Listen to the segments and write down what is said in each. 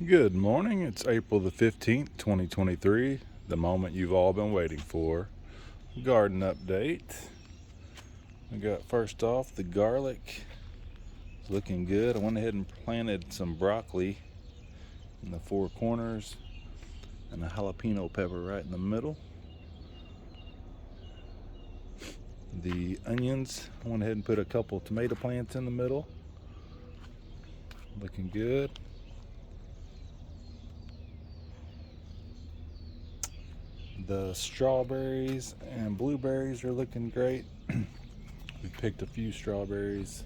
Good morning. It's April the 15th, 2023, the moment you've all been waiting for. Garden update. We got first off the garlic. It's looking good. I went ahead and planted some broccoli in the four corners and a jalapeno pepper right in the middle. The onions, I went ahead and put a couple tomato plants in the middle. Looking good. The strawberries and blueberries are looking great. We picked a few strawberries,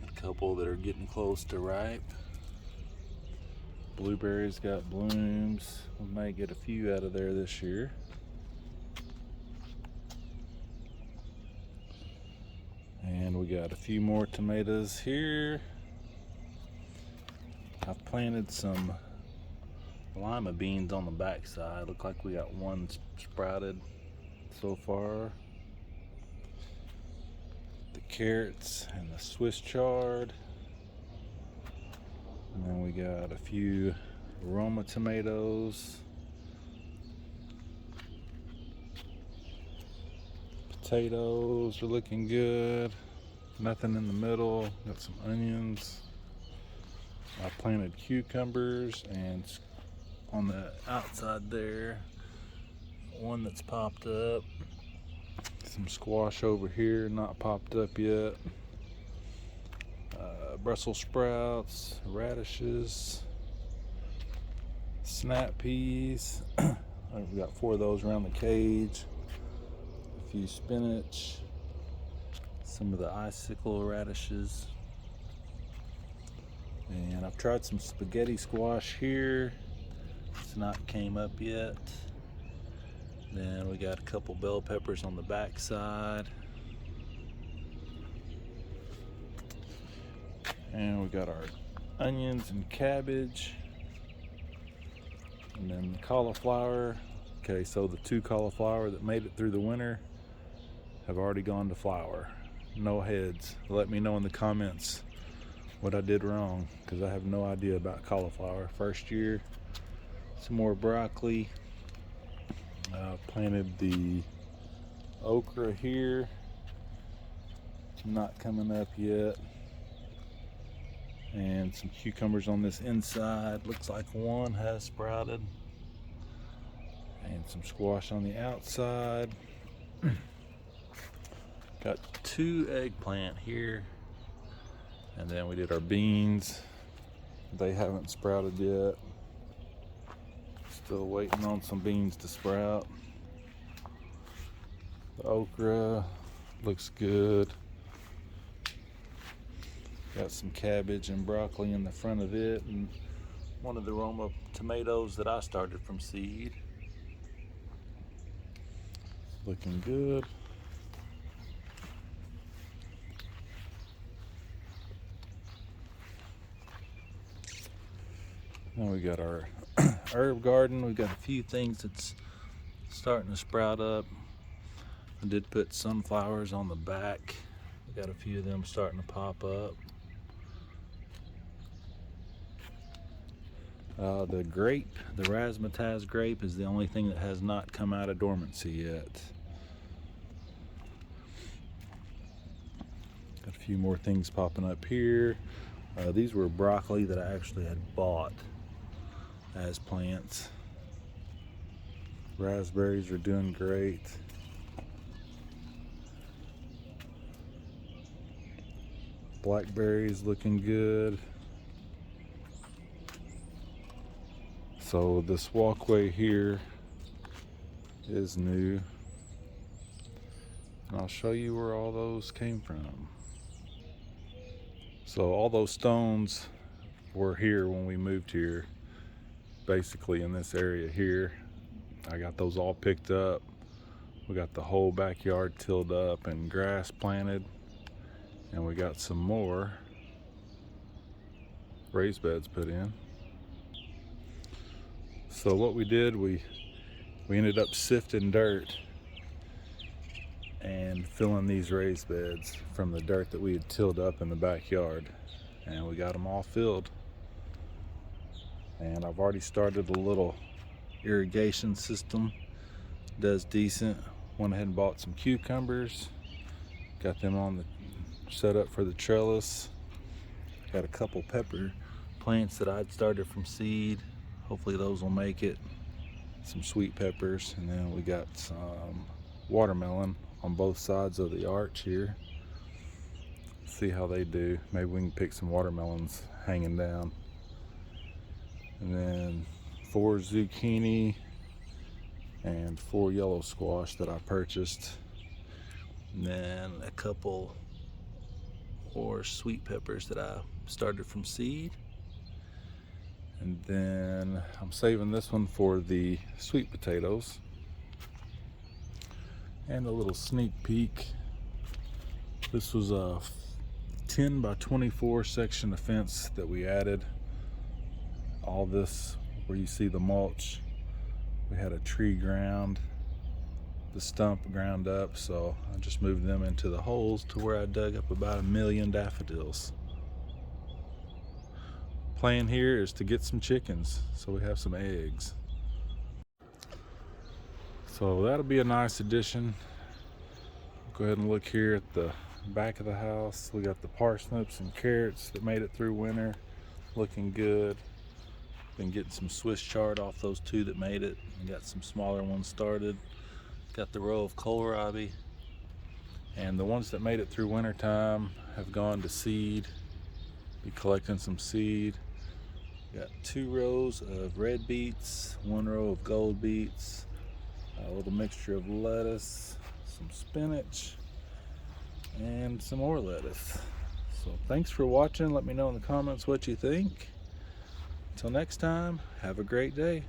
a couple that are getting close to ripe. Blueberries got blooms. We might get a few out of there this year. And we got a few more tomatoes here. I've planted some lima beans on the back side. Look like we got one sprouted so far. The carrots and the Swiss chard. And then we got a few Roma tomatoes. Potatoes are looking good. Nothing in the middle. Got some onions. I planted cucumbers, and on the outside there, one that's popped up. Some squash over here, not popped up yet. Brussels sprouts, radishes, snap peas. We've got 4 of those around the cage. A few spinach, some of the icicle radishes. And I've tried some spaghetti squash here. It's not came up yet. Then we got a couple bell peppers on the back side. And we got our onions and cabbage. And then the cauliflower. Okay, so the 2 cauliflower that made it through the winter have already gone to flower. No heads. Let me know in the comments what I did wrong, because I have no idea about cauliflower. First year. Some more broccoli. Planted the okra here. Not coming up yet. And some cucumbers on this inside. Looks like one has sprouted. And some squash on the outside. Got 2 eggplant here. And then we did our beans. They haven't sprouted yet. Still waiting on some beans to sprout. The okra looks good. Got some cabbage and broccoli in the front of it, and one of the Roma tomatoes that I started from seed. Looking good. Now we got our herb garden. We got a few things that's starting to sprout up. I did put sunflowers on the back. We got a few of them starting to pop up. The grape, the razzmatazz grape, is the only thing that has not come out of dormancy yet. Got a few more things popping up here. These were broccoli that I actually had bought as plants. Raspberries are doing great. Blackberries looking good. So this walkway here is new. And I'll show you where all those came from. So all those stones were here when we moved here. Basically in this area here. I got those all picked up. We got the whole backyard tilled up and grass planted. And we got some more raised beds put in. So what we did, we ended up sifting dirt and filling these raised beds from the dirt that we had tilled up in the backyard. and we got them all filled. And I've already started a little irrigation system. Does decent. Went ahead and bought some cucumbers. Got them on the set up for the trellis. Got a couple pepper plants that I'd started from seed. Hopefully those will make it. Some sweet peppers, and then we got some watermelon on both sides of the arch here. See how they do. Maybe we can pick some watermelons hanging down. And then 4 zucchini and 4 yellow squash that I purchased. And then a couple more sweet peppers that I started from seed. And then I'm saving this one for the sweet potatoes. And a little sneak peek. This was a 10 by 24 section of fence that we added. All this where you see the mulch, we had a tree ground, the stump ground up, so I just moved them into the holes to where I dug up about 1 million daffodils. Plan here is to get some chickens so we have some eggs. So that'll be a nice addition. Go ahead and look here at the back of the house. We got the parsnips and carrots that made it through winter, looking good. Been getting some Swiss chard off those 2 that made it, and got some smaller ones started. Got the row of kohlrabi, and the ones that made it through winter time have gone to seed. Be collecting some seed. Got 2 rows of red beets, 1 row of gold beets, a little mixture of lettuce, some spinach, and some more lettuce. So thanks for watching. Let me know in the comments what you think. Until next time, have a great day.